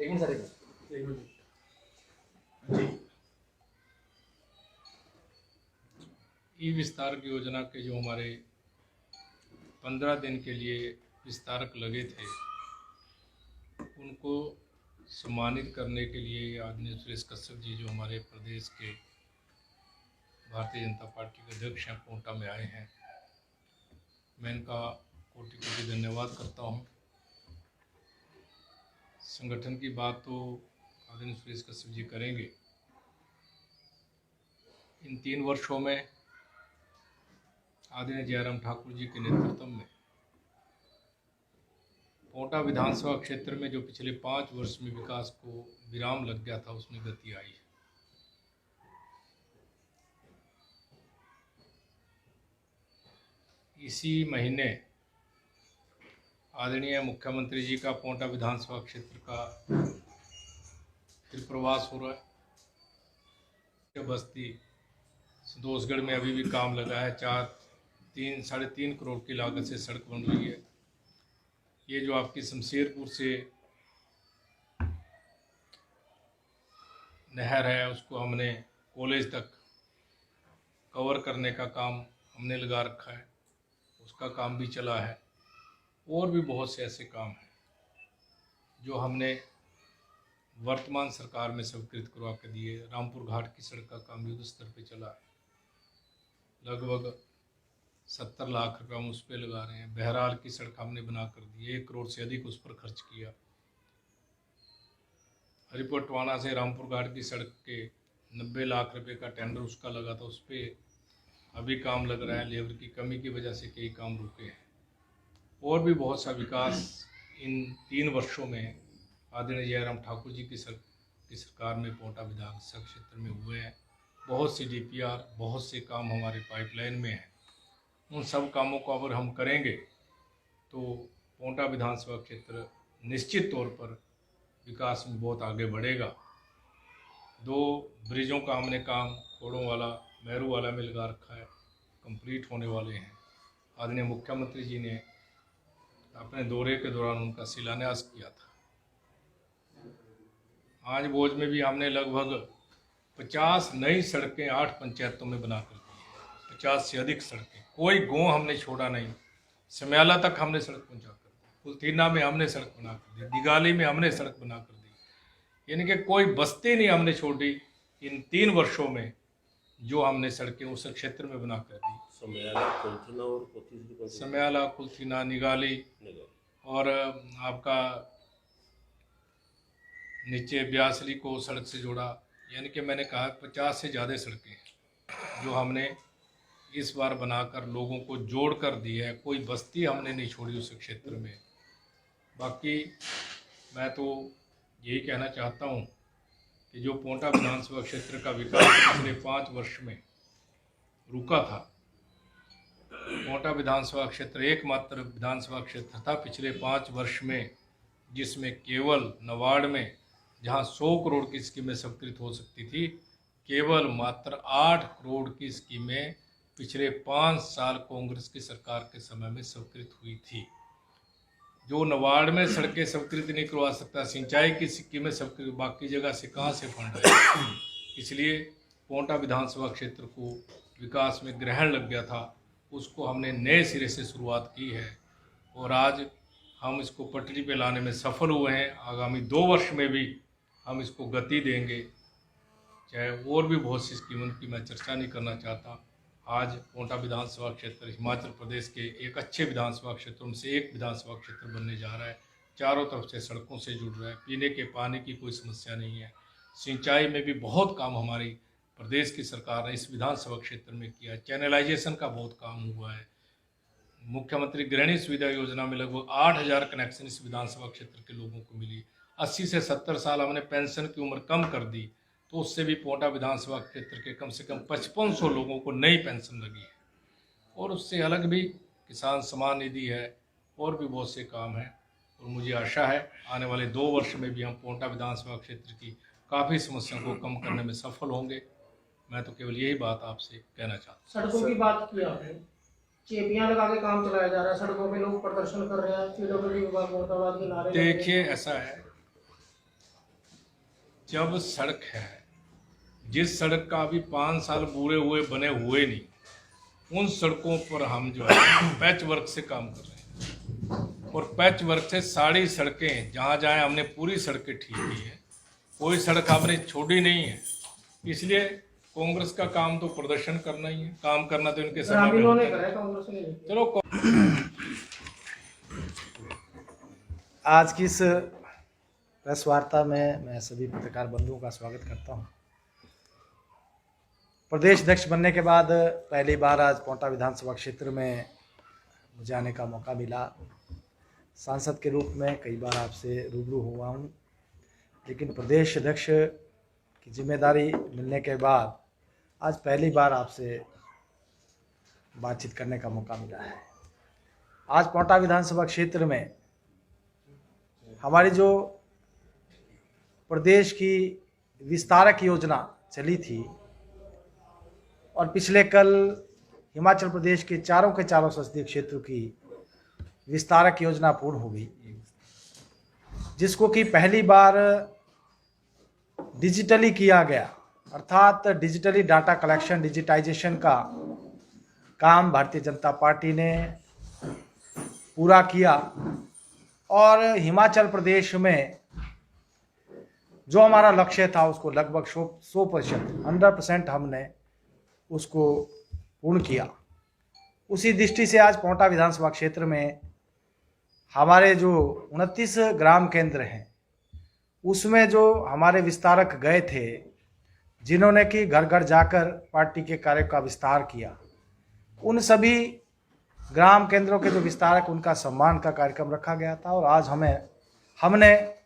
एक minute sir, एक minute जी। ई विस्तारक योजना के जो हमारे 15 दिन के लिए विस्तारक लगे थे, उनको सम्मानित करने के लिए आदरणीय सुरेश कश्यप जी जो हमारे प्रदेश के भारतीय जनता पार्टी के अध्यक्ष हैं, कोटा में आए हैं। मैं इनका कोटि कोटि धन्यवाद करता हूं। संगठन की बात तो आदरणीय सुरेश कश्यप जी करेंगे। इन 3 वर्षों में आदरणीय जयराम ठाकुर जी के नेतृत्व में कोटा विधानसभा क्षेत्र में जो पिछले 5 वर्ष में विकास को विराम लग गया था, उसमें गति आई है। इसी महीने आदरणीय मुख्यमंत्री जी का कोटा विधानसभा क्षेत्र का फिर प्रवास हो रहा है। बस्ती संतोषगढ़ में अभी भी काम लगा है। 3.5 करोड़ की लागत से सड़क बन रही है। ये जो आपकी शमशेरपुर से नहर है, उसको हमने कॉलेज तक कवर करने का काम हमने लगा रखा है, उसका काम भी चला है। और भी बहुत से ऐसे काम हैं जो हमने वर्तमान सरकार में स्वीकृत करवा के दिए। रामपुर घाट की सड़क का काम युद्ध स्तर पे चला है, लगभग 70 लाख रुपये हम उस पर लगा रहे हैं। बहरहाल की सड़क हमने बना कर दी, 1 करोड़ से अधिक उस पर खर्च किया। हरिपुर टवाना से रामपुर घाट की सड़क के 90 लाख रुपए का टेंडर उसका लगा था, उस पर अभी काम लग रहा है। लेबर की कमी की वजह से कई काम रुके हैं। और भी बहुत सा विकास इन 3 वर्षों में आदरणीय जयराम ठाकुर जी की सरकार में कोटा विधानसभा क्षेत्र में हुए हैं। बहुत सी DPR, बहुत से काम हमारे पाइपलाइन में हैं। उन सब कामों को अगर हम करेंगे तो कोटा विधानसभा क्षेत्र निश्चित तौर पर विकास में बहुत आगे बढ़ेगा। 2 ब्रिजों का हमने काम खोड़ों वाला, मैरू वाला में लगा रखा है, कंप्लीट होने वाले हैं। आदरणीय मुख्यमंत्री जी ने अपने दौरे के दौरान उनका शिलान्यास किया था। आज भोज में भी हमने लगभग 50 नई सड़कें 8 पंचायतों में बना कर दी। 50 से अधिक सड़कें, कोई गांव हमने छोड़ा नहीं। समयाला तक हमने सड़क पहुंचा कर दी, कुलथीना में हमने सड़क बना कर दी, दिगाली में हमने सड़क बना कर दी। यानी कि कोई बस्ती नहीं हमने छोड़ी इन 3 वर्षों में, जो हमने सड़कें उस क्षेत्र में बना कर दी। समयाला, कुलथीना, निगाली और आपका नीचे ब्यासली को सड़क से जोड़ा। यानी कि मैंने कहा 50 से ज़्यादा सड़कें जो हमने इस बार बनाकर लोगों को जोड़ कर दी है। कोई बस्ती हमने नहीं छोड़ी उस क्षेत्र में। बाकी मैं तो यही कहना चाहता हूँ कि जो कोटा विधानसभा क्षेत्र का विकास पिछले 5 वर्ष में रुका था, कोटा विधानसभा क्षेत्र एकमात्र विधानसभा क्षेत्र था पिछले 5 वर्ष में जिसमें केवल नवाड़ में, जहां 100 करोड़ की स्कीमें स्वीकृत हो सकती थी, केवल मात्र 8 करोड़ की स्कीमें पिछले 5 साल कांग्रेस की सरकार के समय में स्वीकृत हुई थी। जो नवाड़ में सड़कें स्वीकृत नहीं करवा सकता, सिंचाई की स्कीमें स्वीकृत, बाकी जगह से कहाँ से फंड आए। इसलिए कोटा विधानसभा क्षेत्र को विकास में ग्रहण लग गया था, उसको हमने नए सिरे से शुरुआत की है और आज हम इसको पटरी पे लाने में सफल हुए हैं। आगामी 2 वर्ष में भी हम इसको गति देंगे। चाहे और भी बहुत सी स्कीमों की मैं चर्चा नहीं करना चाहता। आज कोटा विधानसभा क्षेत्र हिमाचल प्रदेश के एक अच्छे विधानसभा क्षेत्रों से एक विधानसभा क्षेत्र बनने जा रहा है। चारों तरफ से सड़कों से जुड़ रहा है, पीने के पानी की कोई समस्या नहीं है। सिंचाई में भी बहुत काम हमारी प्रदेश की सरकार ने इस विधानसभा क्षेत्र में किया। चैनलाइजेशन का बहुत काम हुआ है। मुख्यमंत्री गृहिणी सुविधा योजना में लगभग 8,000 कनेक्शन इस विधानसभा क्षेत्र के लोगों को मिली। 80 से 70 साल हमने पेंशन की उम्र कम कर दी, तो उससे भी कोटा विधानसभा क्षेत्र के कम से कम 5500 लोगों को नई पेंशन लगी है। और उससे अलग भी किसान सम्मान निधि है और भी बहुत से काम हैं। और मुझे आशा है आने वाले 2 वर्ष में भी हम कोटा विधानसभा क्षेत्र की काफ़ी समस्याओं को कम करने में सफल होंगे। मैं तो केवल यही बात आपसे कहना चाहता हूँ। सड़कों की बात की आपने, चेपियां लगा के काम चलाया जा रहा है, सड़कों पे लोग प्रदर्शन कर रहे हैं, पीडब्ल्यूडी विभाग मुर्दाबाद के नारे। देखिए ऐसा है, जब सड़क है, जिस सड़क का अभी 5 साल पूरे हुए बने हुए नहीं, उन सड़कों पर हम जो है पैच वर्क से काम कर रहे हैं। और पैच वर्क से सारी सड़कें जहाँ जहाँ हमने पूरी सड़कें ठीक की है, कोई सड़क हमने छोड़ी नहीं है। इसलिए कांग्रेस का काम तो प्रदर्शन करना ही है, काम करना तो इनके समय में ग्रामीणों ने होता है। करा है, कांग्रेस ने नहीं। चलो आज की इस प्रेस वार्ता में मैं सभी पत्रकार बंधुओं का स्वागत करता हूं। प्रदेश अध्यक्ष बनने के बाद पहली बार आज पोंटा विधानसभा क्षेत्र में मुझे आने का मौका मिला। सांसद के रूप में कई बार आपसे रूबरू हुआ हूं, लेकिन प्रदेश अध्यक्ष की जिम्मेदारी मिलने के बाद आज पहली बार आपसे बातचीत करने का मौका मिला है। आज पोंटा विधानसभा क्षेत्र में हमारी जो प्रदेश की विस्तारक योजना चली थी और पिछले कल हिमाचल प्रदेश के चारों संसदीय क्षेत्रों की विस्तारक योजना पूर्ण हो गई, जिसको कि पहली बार डिजिटली किया गया, अर्थात डिजिटली डाटा कलेक्शन, डिजिटाइजेशन का काम भारतीय जनता पार्टी ने पूरा किया। और हिमाचल प्रदेश में जो हमारा लक्ष्य था उसको लगभग 100% हमने उसको पूर्ण किया। उसी दृष्टि से आज पोंटा विधानसभा क्षेत्र में हमारे जो 29 ग्राम केंद्र हैं, उसमें जो हमारे विस्तारक गए थे, जिन्होंने कि घर घर जाकर पार्टी के कार्य का विस्तार किया, उन सभी ग्राम केंद्रों के जो विस्तारक, उनका सम्मान का कार्यक्रम रखा गया था और आज हमने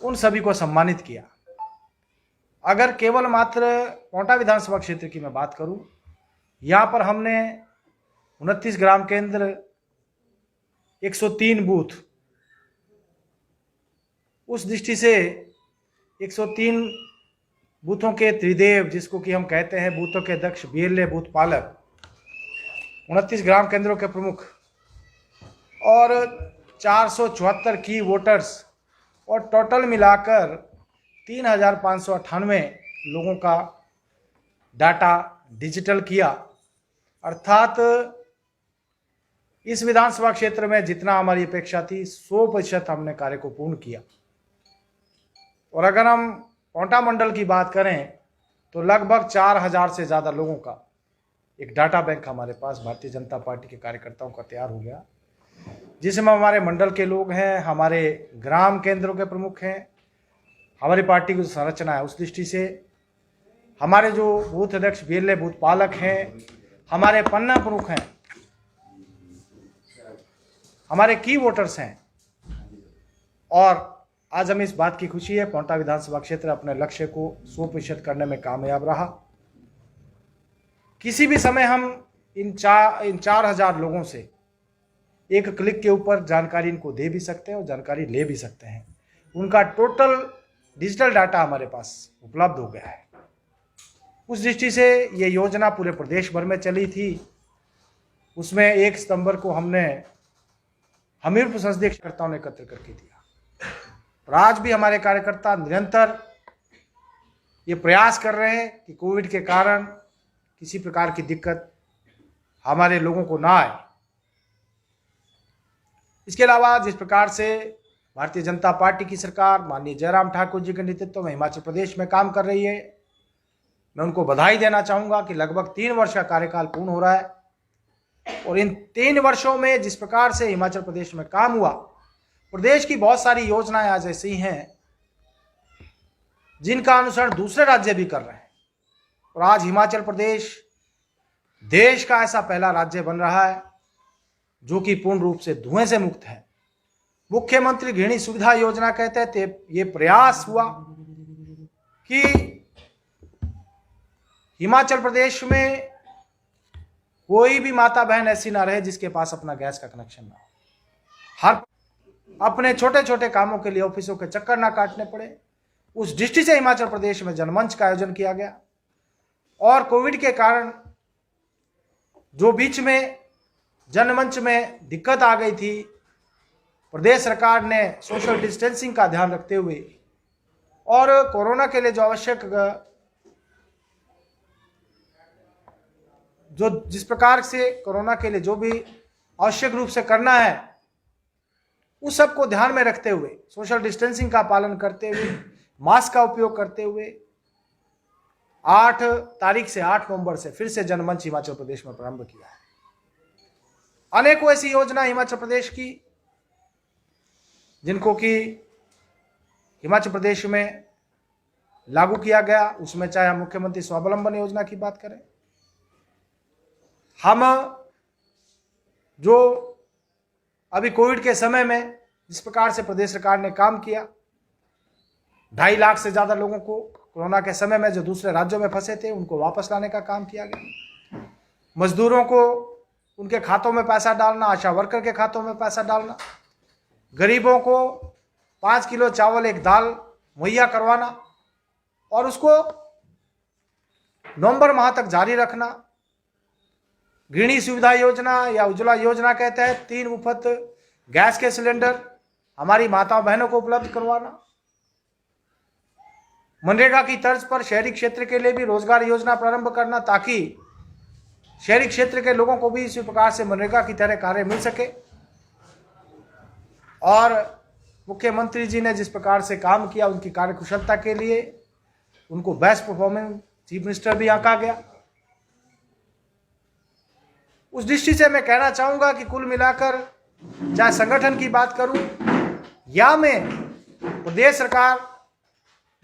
उन सभी को सम्मानित किया। अगर केवल मात्र पोंटा विधानसभा क्षेत्र की मैं बात करूं, यहाँ पर हमने 29 ग्राम केंद्र, 103 बूथ, उस दृष्टि से 103 बूथों के त्रिदेव, जिसको कि हम कहते हैं बूथों के अध्यक्ष, बीएलए बूथ पालक, 29 ग्राम केंद्रों के प्रमुख और 474 की वोटर्स और टोटल मिलाकर 3598 लोगों का डाटा डिजिटल किया। अर्थात इस विधानसभा क्षेत्र में जितना हमारी अपेक्षा थी 100% हमने कार्य को पूर्ण किया। और अगर हम पोंटा मंडल की बात करें तो लगभग 4000 से ज़्यादा लोगों का एक डाटा बैंक हमारे पास भारतीय जनता पार्टी के कार्यकर्ताओं का तैयार हो गया, जिसमें हमारे मंडल के लोग हैं, हमारे ग्राम केंद्रों के प्रमुख हैं, हमारी पार्टी की जो संरचना है उस दृष्टि से हमारे जो बूथ अध्यक्ष, बीएलए बूथ पालक हैं, हमारे पन्ना प्रमुख हैं, हमारे की वोटर्स हैं। और आज हमें इस बात की खुशी है, पोंटा विधानसभा क्षेत्र अपने लक्ष्य को 100% करने में कामयाब रहा। किसी भी समय हम इन 4000 लोगों से एक क्लिक के ऊपर जानकारी इनको दे भी सकते हैं और जानकारी ले भी सकते हैं। उनका टोटल डिजिटल डाटा हमारे पास उपलब्ध हो गया है। उस दृष्टि से ये योजना पूरे प्रदेश भर में चली थी। उसमें 1 सितंबर को हमने हमीरपुर संसदीय कार्यकर्ताओं ने एकत्र करके दिया। और आज भी हमारे कार्यकर्ता निरंतर ये प्रयास कर रहे हैं कि कोविड के कारण किसी प्रकार की दिक्कत हमारे लोगों को ना आए। इसके अलावा जिस प्रकार से भारतीय जनता पार्टी की सरकार माननीय जयराम ठाकुर जी के नेतृत्व में हिमाचल प्रदेश में काम कर रही है, मैं उनको बधाई देना चाहूँगा कि लगभग 3 वर्ष का कार्यकाल पूर्ण हो रहा है। और इन 3 वर्षों में जिस प्रकार से हिमाचल प्रदेश में काम हुआ, प्रदेश की बहुत सारी योजनाएं आज ऐसी हैं जिनका अनुसरण दूसरे राज्य भी कर रहे हैं। और आज हिमाचल प्रदेश देश का ऐसा पहला राज्य बन रहा है जो कि पूर्ण रूप से धुएं से मुक्त है। मुख्यमंत्री गृहिणी सुविधा योजना कहते थे, ये प्रयास हुआ कि हिमाचल प्रदेश में कोई भी माता बहन ऐसी ना रहे जिसके पास अपना गैस का कनेक्शन ना हो, हर अपने छोटे छोटे कामों के लिए ऑफिसों के चक्कर ना काटने पड़े। उस दृष्टि से हिमाचल प्रदेश में जनमंच का आयोजन किया गया। और कोविड के कारण जो बीच में जनमंच में दिक्कत आ गई थी, प्रदेश सरकार ने सोशल डिस्टेंसिंग का ध्यान रखते हुए और कोरोना के लिए जो आवश्यक जिस प्रकार से कोरोना के लिए जो भी आवश्यक रूप से करना है उस सब को ध्यान में रखते हुए, सोशल डिस्टेंसिंग का पालन करते हुए, मास्क का उपयोग करते हुए 8 तारीख से 8 नवंबर से फिर से जनमंच हिमाचल प्रदेश में प्रारंभ किया है। अनेकों ऐसी योजना हिमाचल प्रदेश की जिनको कि हिमाचल प्रदेश में लागू किया गया, उसमें चाहे हम मुख्यमंत्री स्वावलंबन योजना की बात करें, हम जो अभी कोविड के समय में जिस प्रकार से प्रदेश सरकार ने काम किया, 2.5 लाख से ज्यादा लोगों को कोरोना के समय में जो दूसरे राज्यों में फंसे थे उनको वापस लाने का काम किया गया, मजदूरों को उनके खातों में पैसा डालना, आशा वर्कर के खातों में पैसा डालना, गरीबों को 5 किलो चावल 1 दाल मुहैया करवाना और उसको नवंबर माह तक जारी रखना। गृहिणी सुविधा योजना या उज्ज्वला योजना के तहत 3 मुफ्त गैस के सिलेंडर हमारी माताओं बहनों को उपलब्ध करवाना। मनरेगा की तर्ज पर शहरी क्षेत्र के लिए भी रोजगार योजना प्रारंभ करना ताकि शहरी क्षेत्र के लोगों को भी इसी प्रकार से मनरेगा की तरह कार्य मिल सके। और मुख्यमंत्री जी ने जिस प्रकार से काम किया उनकी कार्यकुशलता के लिए उनको बेस्ट परफॉर्मिंग चीफ मिनिस्टर भी आंका गया। उस दृष्टि से मैं कहना चाहूंगा कि कुल मिलाकर चाहे संगठन की बात करूं या मैं प्रदेश सरकार,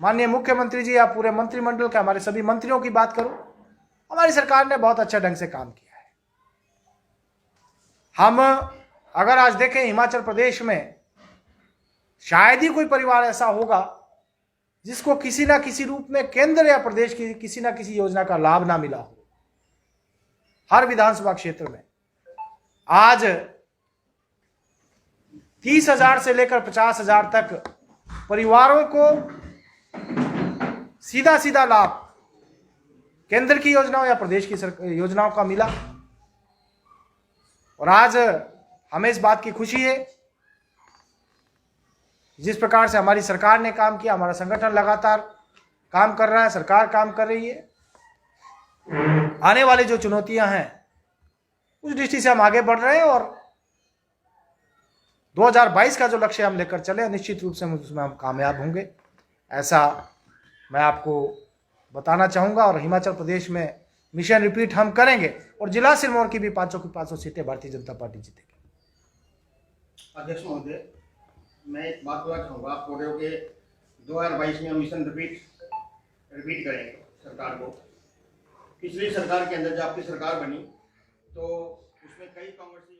माननीय मुख्यमंत्री जी या पूरे मंत्रिमंडल के हमारे सभी मंत्रियों की बात करूं, हमारी सरकार ने बहुत अच्छे ढंग से काम किया है। हम अगर आज देखें हिमाचल प्रदेश में शायद ही कोई परिवार ऐसा होगा जिसको किसी ना किसी रूप में केंद्र या प्रदेश की किसी ना किसी योजना का लाभ ना मिला हो। हर विधानसभा क्षेत्र में आज 30,000 से लेकर 50,000 तक परिवारों को सीधा सीधा लाभ केंद्र की योजनाओं या प्रदेश की योजनाओं का मिला। और आज हमें इस बात की खुशी है जिस प्रकार से हमारी सरकार ने काम किया, हमारा संगठन लगातार काम कर रहा है, सरकार काम कर रही है। आने वाली जो चुनौतियां हैं उस दृष्टि से हम आगे बढ़ रहे हैं और 2022 का जो लक्ष्य हम लेकर चले निश्चित रूप से उसमें हम कामयाब होंगे, ऐसा मैं आपको बताना चाहूंगा। और हिमाचल प्रदेश में मिशन रिपीट हम करेंगे और जिला सिरमौर की भी 500 की 500 सीटें भारतीय जनता पार्टी जीतेगी। अध्यक्ष महोदय, मैं एक बात बोलना चाहूँगा, आप बोल रहे हो कि 2022 में हम मिशन रिपीट करेंगे सरकार को। पिछली सरकार के अंदर जब आपकी सरकार बनी तो उसमें कई कांग्रेसी